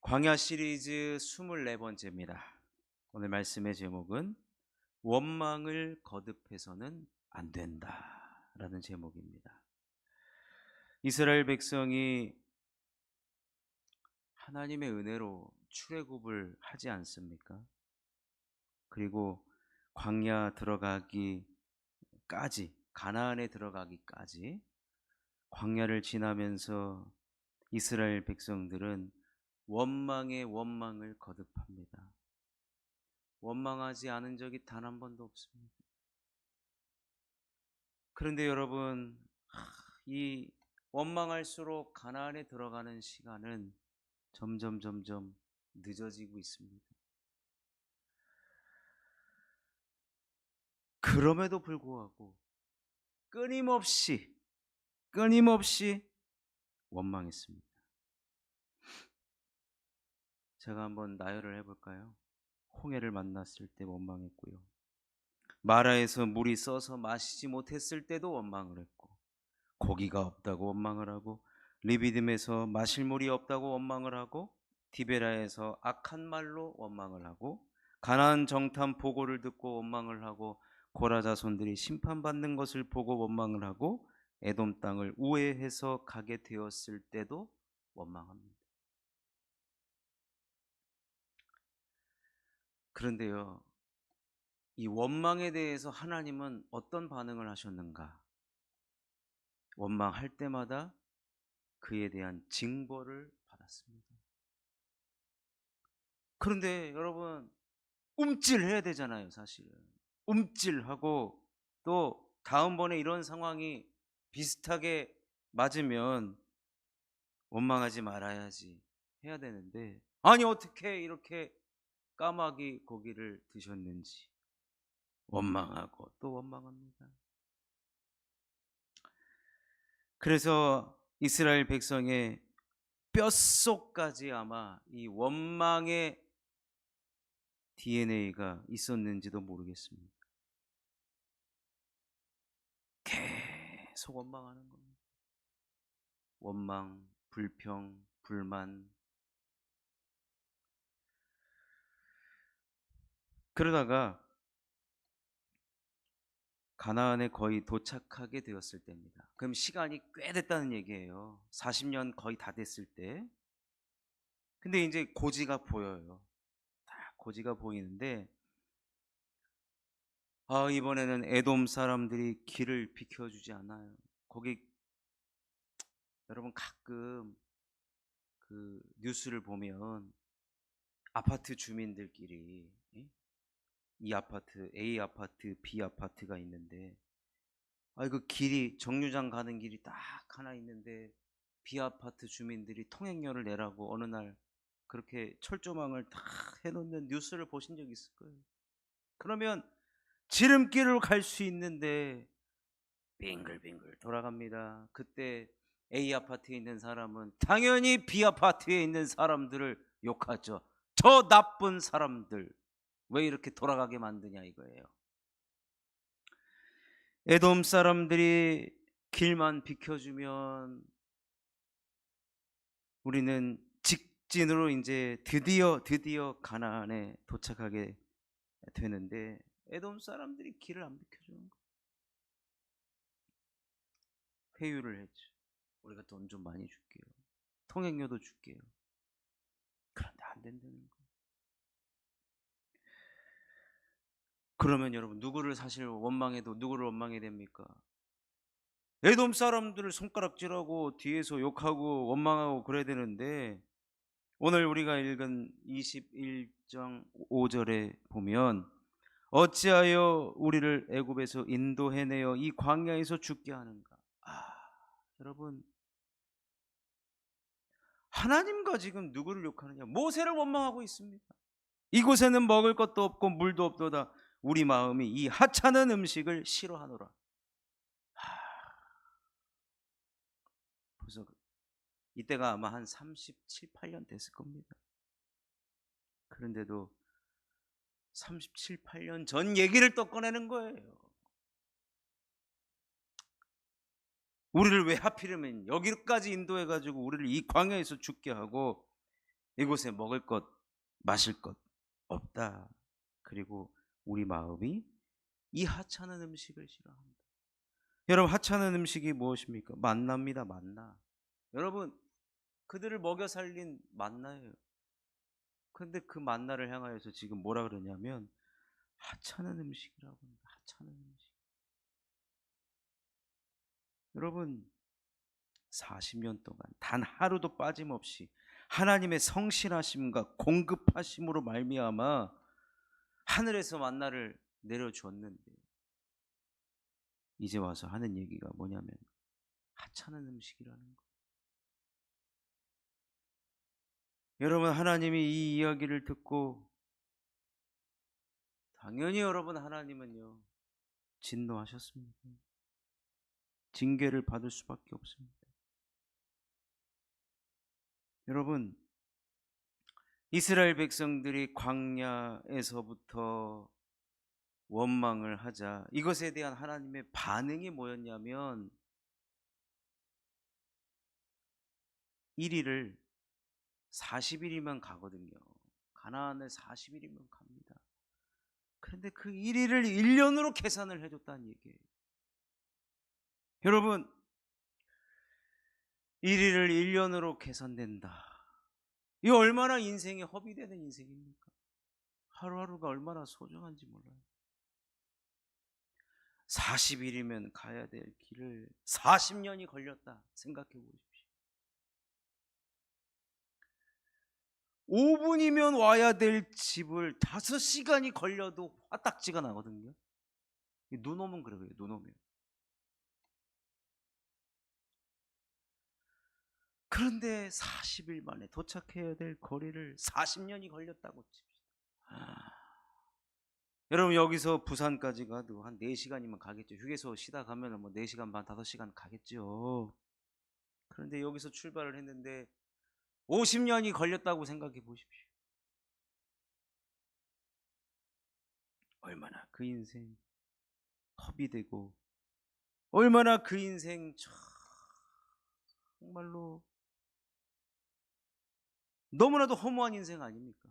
광야 시리즈 24번째입니다. 오늘 말씀의 제목은 원망을 거듭해서는 안 된다라는 제목입니다. 이스라엘 백성이 하나님의 은혜로 출애굽을 하지 않습니까? 그리고 광야 들어가기까지, 가나안에 들어가기까지 광야를 지나면서 이스라엘 백성들은 원망에 원망을 거듭합니다. 원망하지 않은 적이 단 한 번도 없습니다. 그런데 여러분, 이 원망할수록 가나안에 들어가는 시간은 점점 늦어지고 있습니다. 그럼에도 불구하고 끊임없이 원망했습니다. 제가 한번 나열을 해볼까요? 홍해를 만났을 때 원망했고요. 마라에서 물이 써서 마시지 못했을 때도 원망을 했고, 고기가 없다고 원망을 하고, 리비딤에서 마실 물이 없다고 원망을 하고, 디베라에서 악한 말로 원망을 하고, 가나안 정탐 보고를 듣고 원망을 하고, 고라 자손들이 심판받는 것을 보고 원망을 하고, 에돔 땅을 우회해서 가게 되었을 때도 원망합니다. 그런데요, 이 원망에 대해서 하나님은 어떤 반응을 하셨는가? 원망할 때마다 그에 대한 징벌을 받았습니다. 그런데 여러분, 움찔해야 되잖아요, 사실은. 움찔하고 또 다음번에 이런 상황이 비슷하게 맞으면 원망하지 말아야지 해야 되는데, 아니 어떻게 이렇게 까마귀 고기를 드셨는지 원망하고 또 원망합니다. 그래서 이스라엘 백성의 뼛속까지 아마 이 원망의 DNA가 있었는지도 모르겠습니다. 계속 원망하는 겁니다. 원망, 불평, 불만. 그러다가 가나안에 거의 도착하게 되었을 때입니다. 그럼 시간이 꽤 됐다는 얘기예요. 40년 거의 다 됐을 때. 근데 이제 고지가 보여요. 딱 고지가 보이는데, 이번에는 에돔 사람들이 길을 비켜주지 않아요. 거기 여러분 가끔 그 뉴스를 보면 아파트 주민들끼리, 이 아파트 A 아파트 B 아파트가 있는데, 그 길이 정류장 가는 길이 딱 하나 있는데 B 아파트 주민들이 통행료를 내라고 어느 날 그렇게 철조망을 다 해놓는 뉴스를 보신 적 있을 거예요. 그러면 지름길을 갈 수 있는데 빙글빙글 돌아갑니다. 그때 A 아파트에 있는 사람은 당연히 B 아파트에 있는 사람들을 욕하죠. 저 나쁜 사람들 왜 이렇게 돌아가게 만드냐 이거예요. 에돔 사람들이 길만 비켜주면 우리는 직진으로 이제 드디어 가나안에 도착하게 되는데, 에돔 사람들이 길을 안 비켜주는 거예요. 회유를 했죠. 우리가 돈 좀 많이 줄게요. 통행료도 줄게요. 그런데 안 된다는 거예요. 그러면 여러분, 누구를 사실 원망해도 누구를 원망해야 됩니까? 에돔 사람들을 손가락질하고 뒤에서 욕하고 원망하고 그래야 되는데, 오늘 우리가 읽은 21장 5절에 보면, 어찌하여 우리를 애굽에서 인도해내어 이 광야에서 죽게 하는가? 여러분, 하나님과 지금 누구를 욕하느냐? 모세를 원망하고 있습니다. 이곳에는 먹을 것도 없고 물도 없도다. 우리 마음이 이 하찮은 음식을 싫어하노라. 벌써 이때가 아마 한 37, 8년 됐을 겁니다. 그런데도 37, 8년 전 얘기를 또 꺼내는 거예요. 우리를 왜 하필이면 여기까지 인도해가지고 우리를 이 광야에서 죽게 하고 이곳에 먹을 것, 마실 것 없다. 그리고 우리 마음이 이 하찮은 음식을 싫어한다. 여러분, 하찮은 음식이 무엇입니까? 만나입니다. 만나. 여러분, 그들을 먹여 살린 만나예요. 근데 그 만나를 향하여서 지금 뭐라 그러냐면 하찮은 음식이라고 합니다. 하찮은 음식. 여러분, 40년 동안 단 하루도 빠짐없이 하나님의 성실하심과 공급하심으로 말미암아 하늘에서 만나를 내려주었는데 이제 와서 하는 얘기가 뭐냐면 하찮은 음식이라는 거. 여러분, 하나님이 이 이야기를 듣고 당연히 여러분, 하나님은요 진노하셨습니다. 징계를 받을 수밖에 없습니다. 여러분, 이스라엘 백성들이 광야에서부터 원망을 하자 이것에 대한 하나님의 반응이 뭐였냐면 1일을 40일이면 가거든요. 가나안을 40일이면 갑니다. 그런데 그 1일을 1년으로 계산을 해줬다는 얘기예요. 여러분, 1일을 1년으로 계산된다. 이 얼마나 인생에 허비되는 인생입니까? 하루하루가 얼마나 소중한지 몰라요. 40일이면 가야 될 길을 40년이 걸렸다 생각해 보십시오. 5분이면 와야 될 집을 5시간이 걸려도 화딱지가 나거든요. 눈 오면 그래요. 눈 오면. 그런데 40일 만에 도착해야 될 거리를 40년이 걸렸다고 칩시다. 여러분, 여기서 부산까지 가도 한 4시간이면 가겠죠. 휴게소 쉬다 가면 뭐 4시간 반, 5시간 가겠죠. 그런데 여기서 출발을 했는데 50년이 걸렸다고 생각해 보십시오. 얼마나 그 인생 허비되고 얼마나 그 인생 정말로 너무나도 허무한 인생 아닙니까?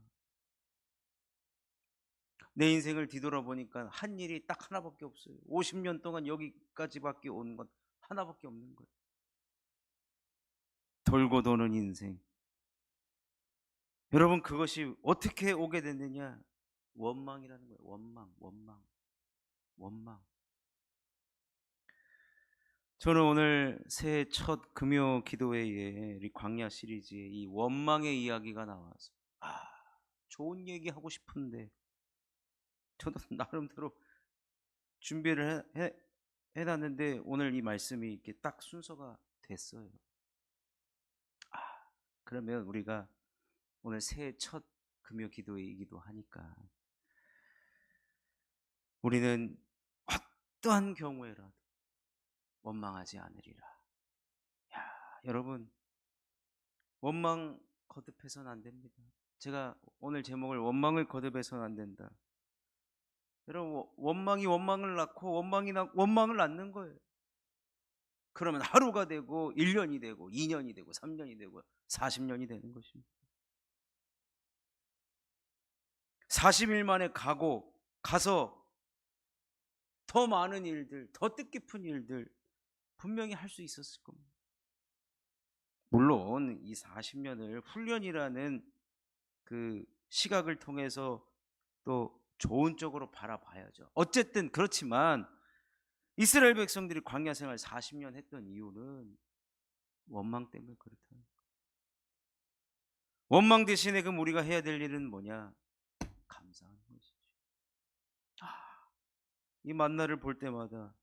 내 인생을 뒤돌아보니까 한 일이 딱 하나밖에 없어요. 50년 동안 여기까지밖에 온 건 하나밖에 없는 거예요. 돌고 도는 인생. 여러분, 그것이 어떻게 오게 됐느냐? 원망이라는 거예요. 원망, 원망, 원망. 저는 오늘 새해 첫 금요 기도회에 우리 광야 시리즈에 이 원망의 이야기가 나와서 좋은 얘기 하고 싶은데 저도 나름대로 준비를 해놨는데 오늘 이 말씀이 이렇게 딱 순서가 됐어요. 그러면 우리가 오늘 새해 첫 금요 기도회이기도 하니까 우리는 어떠한 경우에라도 원망하지 않으리라. 야, 여러분, 원망 거듭해서는 안 됩니다. 제가 오늘 제목을 원망을 거듭해서는 안 된다. 여러분, 원망이 원망을 낳고 원망이 원망을 낳는 거예요. 그러면 하루가 되고 1년이 되고 2년이 되고 3년이 되고 40년이 되는 것입니다. 40일 만에 가서 더 많은 일들, 더 뜻깊은 일들 분명히 할 수 있었을 겁니다. 물론 이 40년을 훈련이라는 그 시각을 통해서 또 좋은 쪽으로 바라봐야죠. 어쨌든 그렇지만 이스라엘 백성들이 광야 생활 40년 했던 이유는 원망 때문에 그렇다. 원망 대신에 그럼 우리가 해야 될 일은 뭐냐? 감사하는 것이죠. 이 만나를 볼 때마다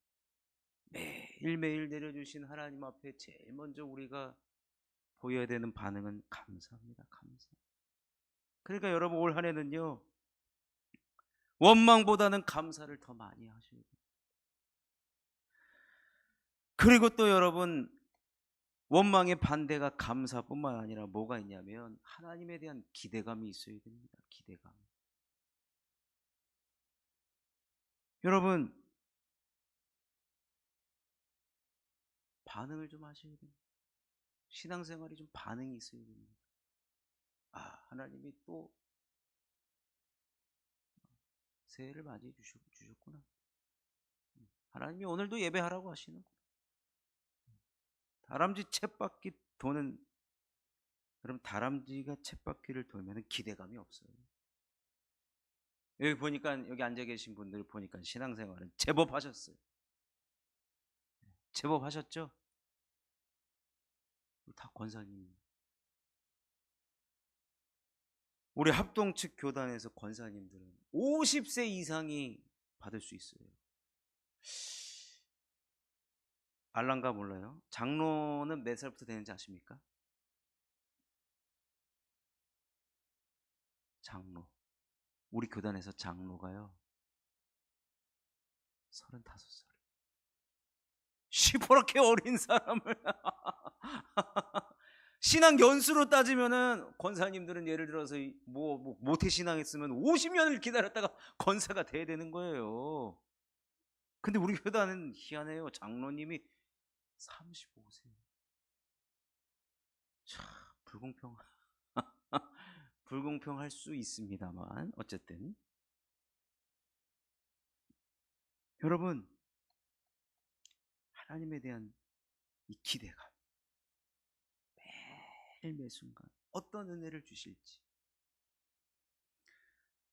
매일매일 내려주신 하나님 앞에 제일 먼저 우리가 보여야 되는 반응은 감사합니다. 감사. 그러니까 여러분, 올 한 해는요 원망보다는 감사를 더 많이 하셔야 돼요. 그리고 또 여러분, 원망의 반대가 감사뿐만 아니라 뭐가 있냐면 하나님에 대한 기대감이 있어야 됩니다. 기대감. 여러분, 반응을 좀 하셔야 됩니다. 신앙생활이 좀 반응이 있어야 됩니다. 하나님이 또 새해를 맞이해 주셨구나. 하나님이 오늘도 예배하라고 하시는구나. 다람쥐 쳇바퀴 도는, 그럼 다람쥐가 쳇바퀴를 돌면 기대감이 없어요. 여기 보니까, 여기 앉아 계신 분들 보니까 신앙생활은 제법 하셨어요. 제법 하셨죠? 다 권사님. 우리 합동 측 교단에서 권사님들은 50세 이상이 받을 수 있어요. 알란가 몰라요? 장로는 몇 살부터 되는지 아십니까? 장로. 우리 교단에서 장로가요 35살. 시퍼렇게 어린 사람을 신앙 연수로 따지면은 권사님들은 예를 들어서 모태 신앙 했으면 50년을 기다렸다가 권사가 돼야 되는 거예요. 근데 우리 교단은 희한해요. 장로님이 35세. 참 불공평할 수 있습니다만 어쨌든 여러분, 하나님에 대한 이 기대감, 매 순간 어떤 은혜를 주실지.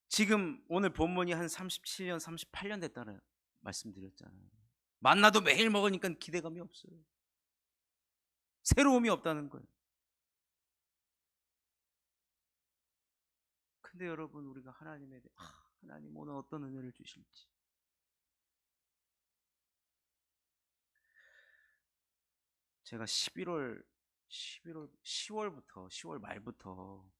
지금 오늘 본문이 한 37년 38년 됐다는 말씀드렸잖아요. 만나도 매일 먹으니까 기대감이 없어요. 새로움이 없다는 거예요. 근데 여러분, 우리가 하나님에 대해 하나님 오늘 어떤 은혜를 주실지. 제가 10월 말부터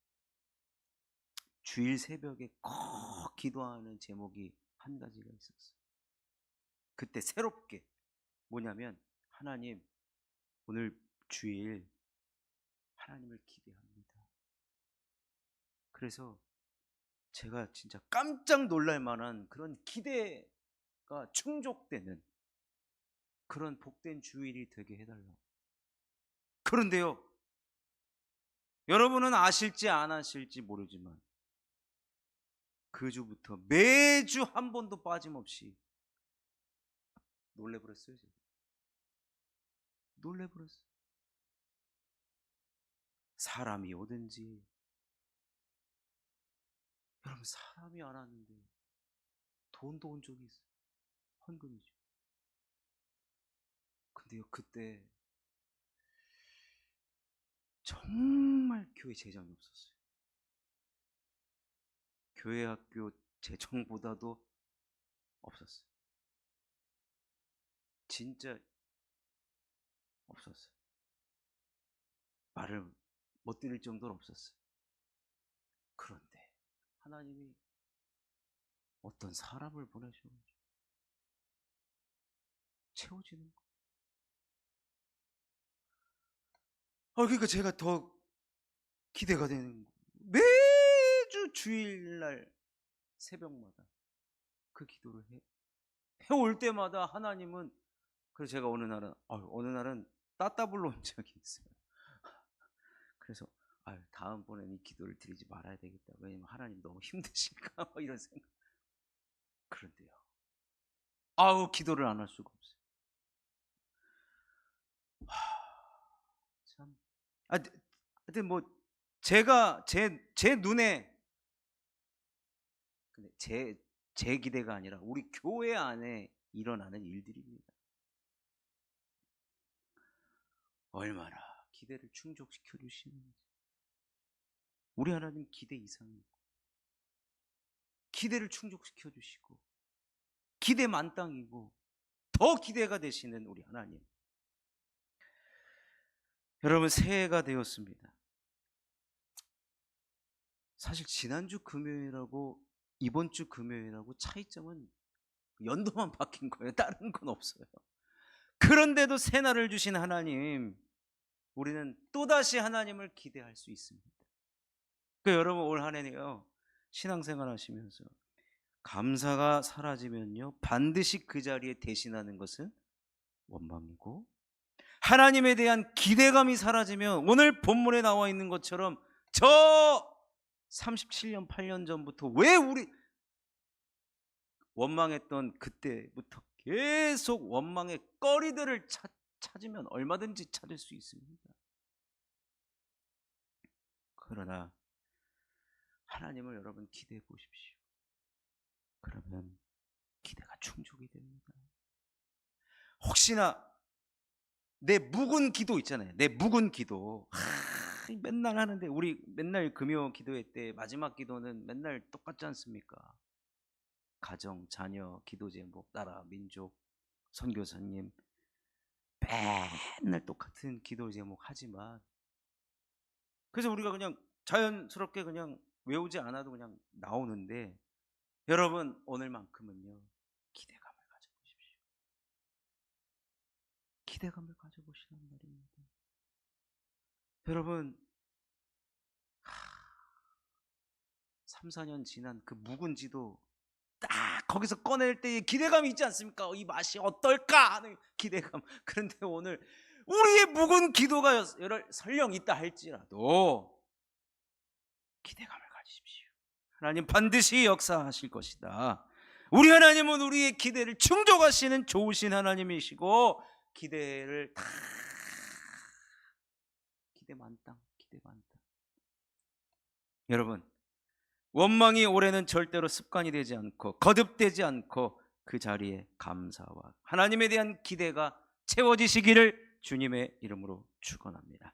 주일 새벽에 꼭 기도하는 제목이 한 가지가 있었어요. 그때 새롭게 뭐냐면, 하나님 오늘 주일 하나님을 기대합니다. 그래서 제가 진짜 깜짝 놀랄 만한 그런 기대가 충족되는 그런 복된 주일이 되게 해달라고. 그런데요, 여러분은 아실지 안 아실지 모르지만 그 주부터 매주 한 번도 빠짐없이 놀래버렸어요. 제가. 놀래버렸어요. 사람이 오든지. 여러분, 사람이 안 왔는데 돈도 온 적이 있어요. 헌금이죠. 근데요, 그때 정말 교회 재정이 없었어요. 교회 학교 재정보다도 없었어요. 진짜 없었어요. 말을 못 드릴 정도로 없었어요. 그런데 하나님이 어떤 사람을 보내셔가지고 채워지는 거예요. 그러니까 제가 더 기대가 되는 거예요. 매주 주일날 새벽마다 그 기도를 해올 때마다 하나님은, 그래서 제가 어느 날은 따따블로 온 적이 있어요. 그래서 다음번에는 이 기도를 드리지 말아야 되겠다. 왜냐면 하나님 너무 힘드실까 이런 생각. 그런데요, 기도를 안 할 수가 없어요. 참. 하여튼 뭐 제가 제 눈에, 근데 제 기대가 아니라 우리 교회 안에 일어나는 일들입니다. 얼마나 기대를 충족시켜 주시는지. 우리 하나님 기대 이상이고, 기대를 충족시켜 주시고, 기대 만땅이고, 더 기대가 되시는 우리 하나님. 여러분, 새해가 되었습니다. 사실 지난주 금요일하고 이번 주 금요일하고 차이점은 연도만 바뀐 거예요. 다른 건 없어요. 그런데도 새날을 주신 하나님, 우리는 또다시 하나님을 기대할 수 있습니다. 그러니까 여러분, 올 한 해는요, 신앙생활 하시면서 감사가 사라지면요, 반드시 그 자리에 대신하는 것은 원망이고, 하나님에 대한 기대감이 사라지면 오늘 본문에 나와 있는 것처럼 저 37년, 8년 전부터 왜 우리 원망했던 그때부터 계속 원망의 거리들을 찾으면 얼마든지 찾을 수 있습니다. 그러나 하나님을 여러분 기대해 보십시오. 그러면 기대가 충족이 됩니다. 혹시나 내 묵은 기도 있잖아요. 내 묵은 기도. 맨날 하는데 우리 맨날 금요 기도회 때 마지막 기도는 맨날 똑같지 않습니까? 가정, 자녀, 기도 제목, 나라, 민족, 선교사님 맨날 똑같은 기도 제목 하지만 그래서 우리가 그냥 자연스럽게 그냥 외우지 않아도 그냥 나오는데 여러분 오늘만큼은요 기대감을 가져보십시오. 기대감을 가져보시란 말입니다. 여러분 3, 4년 지난 그 묵은지도 딱 거기서 꺼낼 때의 기대감이 있지 않습니까? 이 맛이 어떨까 하는 기대감. 그런데 오늘 우리의 묵은 기도가 설령 있다 할지라도 기대감을 가지십시오. 하나님 반드시 역사하실 것이다. 우리 하나님은 우리의 기대를 충족하시는 좋으신 하나님이시고 기대를 다 기대 만땅. 여러분 원망이 올해는 절대로 습관이 되지 않고 거듭되지 않고 그 자리에 감사와 하나님에 대한 기대가 채워지시기를 주님의 이름으로 축원합니다.